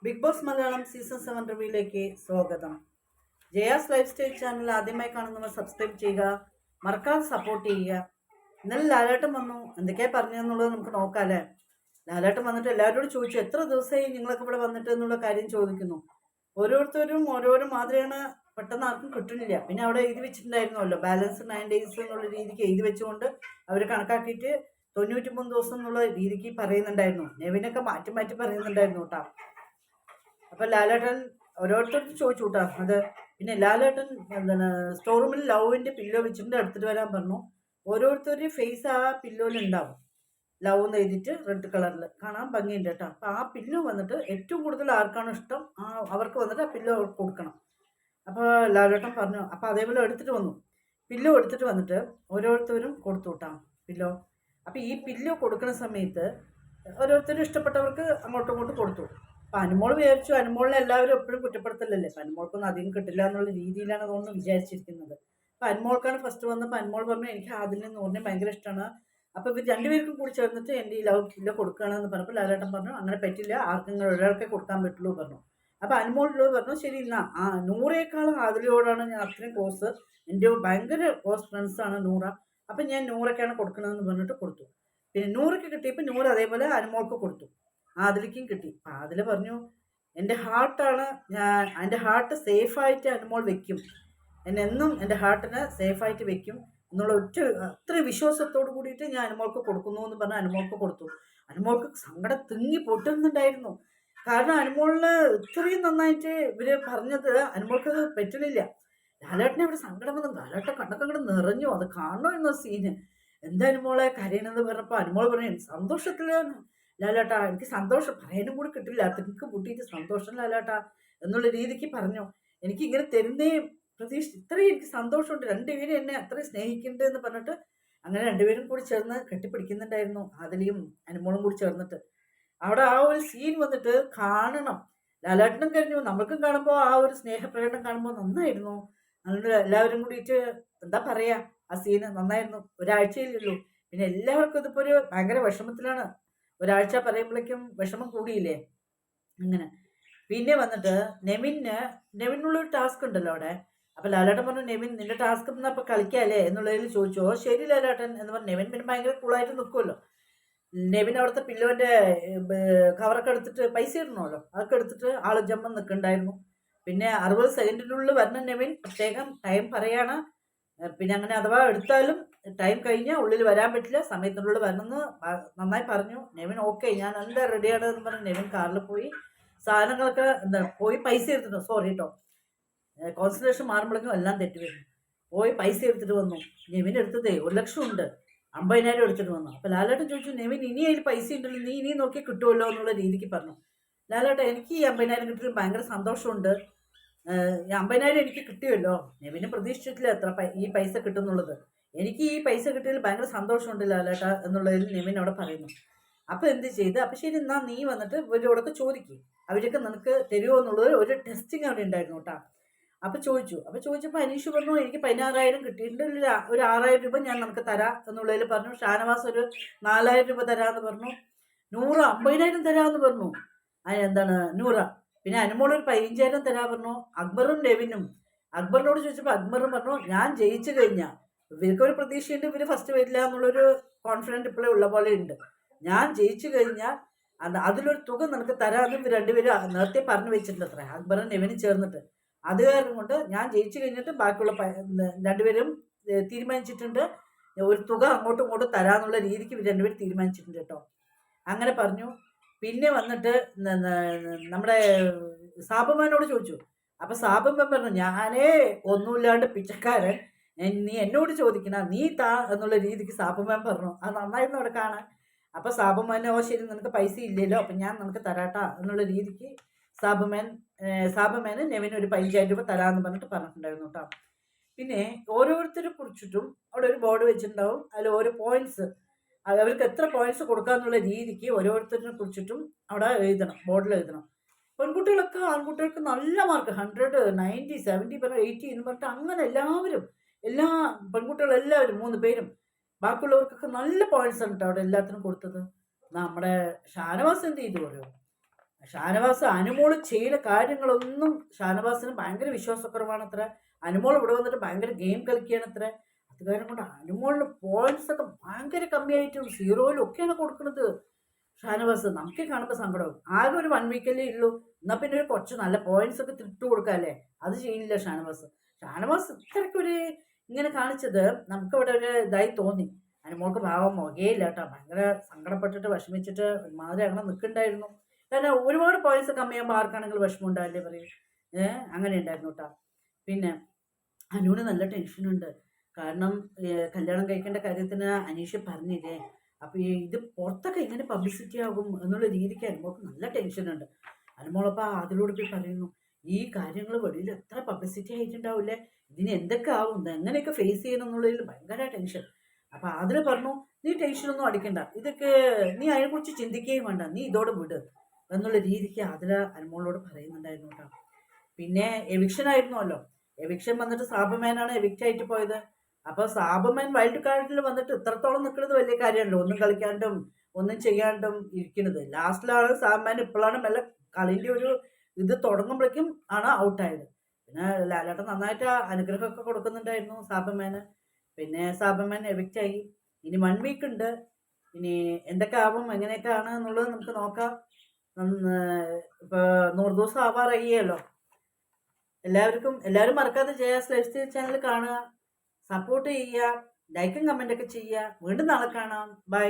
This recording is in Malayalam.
ബിഗ് ബോസ് മലയാളം സീസൺ 7 റിവ്യൂയിലേക്ക് സ്വാഗതം. ജയാസ് ലൈഫ് സ്റ്റൈൽ ചാനൽ ആദ്യമായി കാണുന്നവർ സബ്സ്ക്രൈബ് ചെയ്യുക, മറക്കാതെ സപ്പോർട്ട് ചെയ്യുക. ഇന്നലെ ലാലേട്ടൻ വന്നു, എന്തൊക്കെയാ പറഞ്ഞെന്നുള്ളത് നമുക്ക് നോക്കാം അല്ലേ. ലാലേട്ടൻ വന്നിട്ട് എല്ലാവരോടും ചോദിച്ചു, എത്ര ദിവസമായി നിങ്ങളൊക്കെ ഇവിടെ വന്നിട്ട് എന്നുള്ള കാര്യം ചോദിക്കുന്നു. ഓരോരുത്തരും ഓരോരോ മാതിരിയാണ്, പെട്ടെന്ന് ആർക്കും കിട്ടുന്നില്ല. പിന്നെ അവിടെ എഴുതി വെച്ചിട്ടുണ്ടായിരുന്നല്ലോ, ബാലൻസ് 9 ഡേയ്സ് എന്നുള്ള രീതിക്ക് എഴുതി വെച്ചുകൊണ്ട് അവർ കണക്കാക്കിയിട്ട് 93 ദിവസം എന്നുള്ള രീതിക്ക് പറയുന്നുണ്ടായിരുന്നു. നെവിനൊക്കെ മാറ്റി മാറ്റി പറയുന്നുണ്ടായിരുന്നു കേട്ടോ. അപ്പൊ ലാലേട്ടൻ ഓരോരുത്തർക്ക് ചോദിച്ചു കൂട്ടാ അത്. പിന്നെ ലാലേട്ടൻ എന്താണ് സ്റ്റോർ റൂമിൽ ലവിന്റെ പില്ലോ വെച്ചിട്ട് എടുത്തിട്ട് വരാൻ പറഞ്ഞു. ഓരോരുത്തരുടെയും ഫേസ് ആ പില്ലോയിൽ ഉണ്ടാവും. ലവ് എന്ന് എഴുതിയിട്ട് റെഡ് കളറിൽ കാണാൻ ഭംഗിയുണ്ട് കേട്ടോ. അപ്പൊ ആ പില്ലോ വന്നിട്ട് ഏറ്റവും കൂടുതൽ ആർക്കാണ് ഇഷ്ടം അവർക്ക് വന്നിട്ട് ആ പില്ലോ കൊടുക്കണം. അപ്പോൾ ലാലേട്ടൻ പറഞ്ഞു. അപ്പൊ അതേപോലെ എടുത്തിട്ട് വന്നു, പില്ലോ എടുത്തിട്ട് വന്നിട്ട് ഓരോരുത്തരും കൊടുത്തു കൂട്ടാം പില്ലോ. അപ്പൊ ഈ പില്ലോ കൊടുക്കുന്ന സമയത്ത് ഓരോരുത്തരും ഇഷ്ടപ്പെട്ടവർക്ക് അങ്ങോട്ടും ഇങ്ങോട്ടും കൊടുത്തു. അപ്പൊ അനുമോൾ വിചാരിച്ചു, അനുമോളിനെ എല്ലാവരും എപ്പോഴും കുറ്റപ്പെടുത്തലല്ലേ, അപ്പൊ അനുമോൾക്കൊന്നും അധികം കിട്ടില്ല എന്നുള്ള രീതിയിലാണ് അതൊന്നും വിചാരിച്ചിരിക്കുന്നത്. അപ്പൊ അനുമോൾക്കാണ് ഫസ്റ്റ് വന്നപ്പോൾ അനുമോൾ പറഞ്ഞു, എനിക്ക് ആദിലിനെ നൂറിനെ ഭയങ്കര ഇഷ്ടമാണ്. അപ്പൊ ഇവർ രണ്ടുപേർക്കും കൂടി ചേർന്നിട്ട് എൻ്റെ ഈ ലവ് കില്ലോ കൊടുക്കുകയാണെന്ന് പറഞ്ഞപ്പോൾ ലാലേട്ടൻ പറഞ്ഞു, അങ്ങനെ പറ്റില്ല, ആർക്കും ഒരാൾക്കേ കൊടുക്കാൻ പറ്റുള്ളൂ പറഞ്ഞു. അപ്പൊ അനുമോളിനോട് പറഞ്ഞു, ശരി എന്നാ നൂറേക്കാളും ആദിലോടാണ് ഞാൻ അത്രയും ക്ലോസ്, എൻ്റെ ഭയങ്കര ക്ലോസ് ഫ്രണ്ട്സാണ് നൂറ, അപ്പൊ ഞാൻ നൂറൊക്കെയാണ് കൊടുക്കണമെന്ന് പറഞ്ഞിട്ട് കൊടുത്തു. പിന്നെ നൂറൊക്കെ കിട്ടിയപ്പോൾ നൂറ് അതേപോലെ അനുമോൾക്ക് കൊടുത്തു, ആദിലിക്കും കിട്ടി. ആദിൽ പറഞ്ഞു, എൻ്റെ ഹാർട്ടാണ്, ഞാൻ എൻ്റെ ഹാർട്ട് സേഫായിട്ട് അനുമോൾ വെക്കും, എന്നെന്നും എൻ്റെ ഹാർട്ടിനെ സേഫായിട്ട് വെക്കും എന്നുള്ള അത്ര വിശ്വാസത്തോട് കൂടിയിട്ട് ഞാൻ അനുമോൾക്ക് കൊടുക്കുന്നു എന്ന് പറഞ്ഞാൽ അനുമോൾക്ക് കൊടുത്തു. അനുമോൾക്ക് സങ്കടം തിങ്ങി പൊട്ടുന്നുണ്ടായിരുന്നു. കാരണം അനുമോളിന് ഇത്രയും നന്നായിട്ട് ഇവര് പറഞ്ഞത് അനുമോൾക്ക് പറ്റണില്ല. ലാലേട്ടനെ ഇവിടെ സങ്കടം വന്നു, ലാലേട്ടൻ കണ്ണൊക്കെ അങ്ങോട്ട് നിറഞ്ഞു. അത് കാണണോ എന്ന സീന്. എന്താ അനുമോളെ കരയണെന്ന് പറഞ്ഞപ്പോൾ അനുമോൾ പറഞ്ഞു, സന്തോഷത്തിലാണ് ലാലേട്ടാ, എനിക്ക് സന്തോഷം പറയാനും കൂടി കിട്ടില്ല, തിക്ക് മുട്ടിയിട്ട് സന്തോഷം ലാലേട്ടാ എന്നുള്ള രീതിക്ക് പറഞ്ഞു. എനിക്ക് ഇങ്ങനെ തരുന്നേ പ്രതീക്ഷ, ഇത്രയും എനിക്ക് സന്തോഷമുണ്ട്, രണ്ടുപേരും എന്നെ അത്രയും സ്നേഹിക്കുന്നുണ്ട് എന്ന് പറഞ്ഞിട്ട് അങ്ങനെ രണ്ടുപേരും കൂടി ചേർന്ന് കെട്ടിപ്പിടിക്കുന്നുണ്ടായിരുന്നു, ആദിലിയും അനുമോളും കൂടി ചേർന്നിട്ട്. അവിടെ ആ ഒരു സീൻ വന്നിട്ട് കാണണം. ലാലേട്ടനും കഴിഞ്ഞു, നമുക്കും കാണുമ്പോൾ ആ ഒരു സ്നേഹപ്രകടനം കാണുമ്പോൾ നന്നായിരുന്നു. അതുകൊണ്ട് എല്ലാവരും കൂടിയിട്ട് എന്താ പറയാ, ആ സീന് നന്നായിരുന്നു. ഒരാഴ്ചയിലുള്ളൂ, പിന്നെ എല്ലാവർക്കും ഇതിപ്പോ ഒരു ഭയങ്കര വിഷമത്തിലാണ്. ഒരാഴ്ച പറയുമ്പോഴേക്കും വിഷമം കൂടിയില്ലേ അങ്ങനെ. പിന്നെ വന്നിട്ട് നെവിനുള്ളൊരു ടാസ്ക് ഉണ്ടല്ലോ അവിടെ. അപ്പൊ ലാലേട്ടൻ പറഞ്ഞു, നെവിൻ നിന്റെ ടാസ്ക് അപ്പൊ കളിക്കാല്ലേ എന്നുള്ളതിൽ ചോദിച്ചു. ഓ ശരി ലാലേട്ടൻ എന്ന് പറഞ്ഞു. നെവിൻ പിന്നെ ഭയങ്കര കൂളായിട്ട് നിൽക്കുമല്ലോ. നെവിൻ അവിടുത്തെ പില്ലോന്റെ കവറൊക്കെ എടുത്തിട്ട് പൈസ ഇടണമല്ലോ, അതൊക്കെ എടുത്തിട്ട് ആള് ജമ്മം നിൽക്കണ്ടായിരുന്നു. പിന്നെ 60 സെക്കൻഡിനുള്ളിൽ വരണ നെവിൻ പ്രത്യേകം ടൈം പറയാണ്. പിന്നെ അങ്ങനെ അഥവാ എടുത്താലും ടൈം കഴിഞ്ഞാൽ ഉള്ളിൽ വരാൻ പറ്റില്ല, സമയത്തിനുള്ളിൽ വരണമെന്ന് നന്നായി പറഞ്ഞു. നെവിൻ ഓക്കെ ഞാൻ എന്താ റെഡിയാണ് എന്ന് പറഞ്ഞ് നെവിൻ കാറിൽ പോയി സാധനങ്ങളൊക്കെ എന്താ പോയി പൈസ എടുത്തിട്ടു. സോറി കേട്ടോ, കോൺസെൻട്രേഷൻ മാറുമ്പോഴേക്കും എല്ലാം തെറ്റി വരുന്നു. പോയി പൈസ എടുത്തിട്ട് വന്നു. നെവിൻ എടുത്തതേ 1 ലക്ഷം ഉണ്ട്, 50,000 എടുത്തിട്ട് വന്നു. അപ്പൊ ലാലേട്ടൻ ചോദിച്ചു, നെവിൻ ഇനി അതിൽ പൈസ ഉണ്ടല്ലോ, നീ ഇനി നോക്കി കിട്ടുമല്ലോ എന്നുള്ള രീതിക്ക് പറഞ്ഞു. ലാലേട്ടൻ എനിക്ക് ഈ 50,000 കിട്ടിയിട്ട് ഭയങ്കര സന്തോഷമുണ്ട്, 50,000 എനിക്ക് കിട്ടിയല്ലോ, നെവിന് പ്രതീക്ഷിച്ചിട്ടില്ല എത്ര ഈ പൈസ കിട്ടുന്നുള്ളത്, എനിക്ക് ഈ പൈസ കിട്ടിയതിൽ ഭയങ്കര സന്തോഷമുണ്ട് ലാലേട്ട എന്നുള്ളതിൽ നെവിൻ അവിടെ പറയുന്നു. അപ്പൊ എന്ത് ചെയ്ത്, അപ്പൊ ശരി എന്നാ നീ വന്നിട്ട് ഇവരോടൊക്കെ ചോദിക്കും, അവരൊക്കെ നിനക്ക് തരുമോ എന്നുള്ളത് ഒരു ടെസ്റ്റിങ് അവിടെ ഉണ്ടായിരുന്നു കേട്ടോ. അപ്പൊ ചോദിച്ചപ്പോൾ അനീഷ് പറഞ്ഞു, എനിക്ക് 16,000 കിട്ടിയിട്ടുണ്ട്, ഒരു 6,000 രൂപ ഞാൻ നമുക്ക് തരാം എന്നുള്ളതിൽ പറഞ്ഞു. ഷാനവാസ് ഒരു 4,000 രൂപ തരാമെന്ന് പറഞ്ഞു. 100 50,000 തരാമെന്ന് പറഞ്ഞു. എന്താണ് നൂറ. പിന്നെ അനുമോൾ ഒരു 15,000 തരാൻ പറഞ്ഞു. അക്ബറും നെവിനും, അക്ബറിനോട് ചോദിച്ചപ്പോൾ അക്ബറും പറഞ്ഞു, ഞാൻ ജയിച്ചു കഴിഞ്ഞാൽ ഇവർക്കൊരു പ്രതീക്ഷയുണ്ട്, ഇവര് ഫസ്റ്റ് വരില്ല എന്നുള്ളൊരു കോൺഫിഡൻറ്റ് ഇപ്പോഴേ ഉള്ള പോലെ ഉണ്ട്. ഞാൻ ജയിച്ചു കഴിഞ്ഞാൽ അതിലൊരു തുക നിനക്ക് തരാമെന്ന് ഇവർ രണ്ടുപേരും നേരത്തെ പറഞ്ഞു വെച്ചിട്ടുണ്ട് അത്ര, അക്ബറും നെവിനും ചേർന്നിട്ട്. അത് കാരണം കൊണ്ട് ഞാൻ ജയിച്ചു കഴിഞ്ഞിട്ട് ബാക്കിയുള്ള രണ്ടുപേരും തീരുമാനിച്ചിട്ടുണ്ട്, ഒരു തുക അങ്ങോട്ടും ഇങ്ങോട്ടും തരാന്നുള്ള രീതിക്ക് ഇവർ രണ്ടുപേരും തീരുമാനിച്ചിട്ടുണ്ട് കേട്ടോ. അങ്ങനെ പറഞ്ഞു. പിന്നെ വന്നിട്ട് നമ്മുടെ സാബുമാനോട് ചോദിച്ചു. അപ്പൊ സാബുമാൻ പറഞ്ഞു, ഞാനേ ഒന്നുമില്ലാണ്ട് പിച്ചക്കാരൻ, നീ എന്നോട് ചോദിക്കണ, നീ താ എന്നുള്ള രീതിക്ക് സാബുമാൻ പറഞ്ഞു. അത് നന്നായിരുന്നു അവിടെ കാണാൻ. അപ്പൊ സാബുമാൻ, ഓ ശരി നിനക്ക് പൈസ ഇല്ലല്ലോ, അപ്പൊ ഞാൻ നിനക്ക് തരാട്ടാ എന്നുള്ള രീതിക്ക് സാബുമാന് നെവിന് ഒരു 15,000 രൂപ തരാമെന്ന് പറഞ്ഞിട്ട് പറഞ്ഞിട്ടുണ്ടായിരുന്നു കേട്ടോ. പിന്നെ ഓരോരുത്തരെ കുറിച്ചിട്ടും അവിടെ ഒരു ബോർഡ് വെച്ചിട്ടുണ്ടാവും, അതിൽ ഓരോ പോയിന്റ്സ്, അവർക്ക് എത്ര പോയിന്റ്സ് കൊടുക്കാന്നുള്ള രീതിക്ക് ഓരോരുത്തരിനെ കുറിച്ചിട്ടും അവിടെ എഴുതണം, ബോർഡിൽ എഴുതണം. പെൺകുട്ടികളൊക്കെ ആൺകുട്ടികൾക്ക് നല്ല മാർക്ക്, 100, 90, 70, 80 എന്ന് പറഞ്ഞിട്ട് അങ്ങനെ എല്ലാവരും, എല്ലാ പെൺകുട്ടികളെല്ലാവരും 3 പേരും, ബാക്കിയുള്ളവർക്കൊക്കെ നല്ല പോയിന്റ്സ് ആണ് കേട്ടോ അവിടെ എല്ലാത്തിനും കൊടുത്തത്. നമ്മുടെ ഷാനവാസ് എന്ത് ചെയ്തു പറയോ, ഷാനവാസ് അനുമോള് ചെയ്ത കാര്യങ്ങളൊന്നും ഷാനവാസിന് ഭയങ്കര വിശ്വാസക്കുറവാണത്ര. അനുമോൾ ഇവിടെ വന്നിട്ട് ഭയങ്കര ഗെയിം കളിക്കുകയാണത്ര. അത് കാരണം കൊണ്ട് അനുമോളിന് പോയിന്റ്സ് ഒക്കെ ഭയങ്കര കമ്മിയായിട്ടും സീറോയിലും ഒക്കെയാണ് കൊടുക്കുന്നത് ഷാനവാസ്. നമുക്ക് കാണുമ്പോൾ സങ്കടവും. ആകെ ഒരു 1 വീക്കല്ലേ ഉള്ളൂ, എന്നാൽ പിന്നെ ഒരു കുറച്ച് നല്ല പോയിന്റ്സ് ഒക്കെ തിരിച്ചു കൊടുക്കാല്ലേ. അത് ചെയ്യുന്നില്ല ഷാനവാസ്. ഷാനവാസ് ഇത്രയ്ക്കൊരു ഇങ്ങനെ കാണിച്ചത് നമുക്ക് ഇവിടെ ഒരു ഇതായി തോന്നി. അനുമോൾക്ക് ഭാവം മുഖയില്ല കേട്ടോ. ഭയങ്കര സങ്കടപ്പെട്ടിട്ട് വിഷമിച്ചിട്ട് ഒരുമാതിരി അങ്ങനെ നിൽക്കുന്നുണ്ടായിരുന്നു. കാരണം ഒരുപാട് പോയിന്റ്സ് കമ്മിയാകുമ്പോൾ ആർക്കാണെങ്കിലും വിഷമം ഉണ്ടാവില്ലേ പറയും. അങ്ങനെ ഉണ്ടായിരുന്നു കേട്ടോ. പിന്നെ അനുവിന് നല്ല ടെൻഷനുണ്ട്. കാരണം കല്യാണം കഴിക്കേണ്ട കാര്യത്തിന് അനീഷ് പറഞ്ഞില്ലേ. അപ്പോൾ ഇത് പുറത്തൊക്കെ എങ്ങനെ പബ്ലിസിറ്റി ആകും എന്നുള്ള രീതിക്ക് അനുമോൾക്ക് നല്ല ടെൻഷനുണ്ട്. അനുമോളപ്പോൾ അതിലൂടെ പോയി പറയുന്നു, ഈ കാര്യങ്ങൾ വെളിയിൽ എത്ര പബ്ലിസിറ്റി ആയിട്ടുണ്ടാവില്ലേ, ഇതിന് എന്തൊക്കെ ആവും, എങ്ങനെയൊക്കെ ഫേസ് ചെയ്യണം എന്നുള്ളതിൽ ഭയങ്കര ടെൻഷൻ. അപ്പോൾ അതിൽ പറഞ്ഞു, നീ ടെൻഷനൊന്നും അടിക്കണ്ട, ഇതൊക്കെ നീ അതിനെക്കുറിച്ച് ചിന്തിക്കുകയും വേണ്ട, നീ ഇതോടെ വിട് എന്നുള്ള രീതിക്ക് അതിൽ അനുമോളോട് പറയുന്നുണ്ടായിരുന്നു കേട്ടോ. പിന്നെ എവിക്ഷൻ ആയിരുന്നല്ലോ. എവിക്ഷൻ വന്നിട്ട് സാബുമേനാണ് എവിക്റ്റ് ആയിട്ട് പോയത്. അപ്പോൾ സാബുമേൻ വൈൽഡ് കാർഡിൽ വന്നിട്ട് ഇത്രത്തോളം നിൽക്കുന്നത് വലിയ കാര്യമല്ലോ. ഒന്നും കളിക്കാണ്ടും ഒന്നും ചെയ്യാണ്ടും ഇരിക്കുന്നത്. ലാസ്റ്റിലാണ് സാബുമേൻ ഇപ്പോഴാണ് മെല്ലെ കളിൻ്റെ ഒരു ഇത് തുടങ്ങുമ്പോഴേക്കും ആണ് ഔട്ടായത്. പിന്നെ ലാലേട്ടൻ നന്നായിട്ട് അനുഗ്രഹമൊക്കെ കൊടുക്കുന്നുണ്ടായിരുന്നു സാബുമേന്. പിന്നെ സാബുമേൻ എവിക്റ്റ് ആയി. ഇനി 1 വീക്ക് ഉണ്ട്. ഇനി എന്തൊക്കെ ആവും എങ്ങനെയൊക്കെ ആണ് എന്നുള്ളത് നമുക്ക് നോക്കാം. ഇപ്പോൾ 100 ദിവസം ആവാറായില്ലോ. എല്ലാവരും മറക്കാതെ ജയാസ് ലൈഫ് സ്റ്റൈൽ ചാനൽ കാണുക, സപ്പോർട്ട് ചെയ്യുക, ലൈക്കും കമൻ്റൊക്കെ ചെയ്യുക. വീണ്ടും നാളെ കാണാം. ബൈ.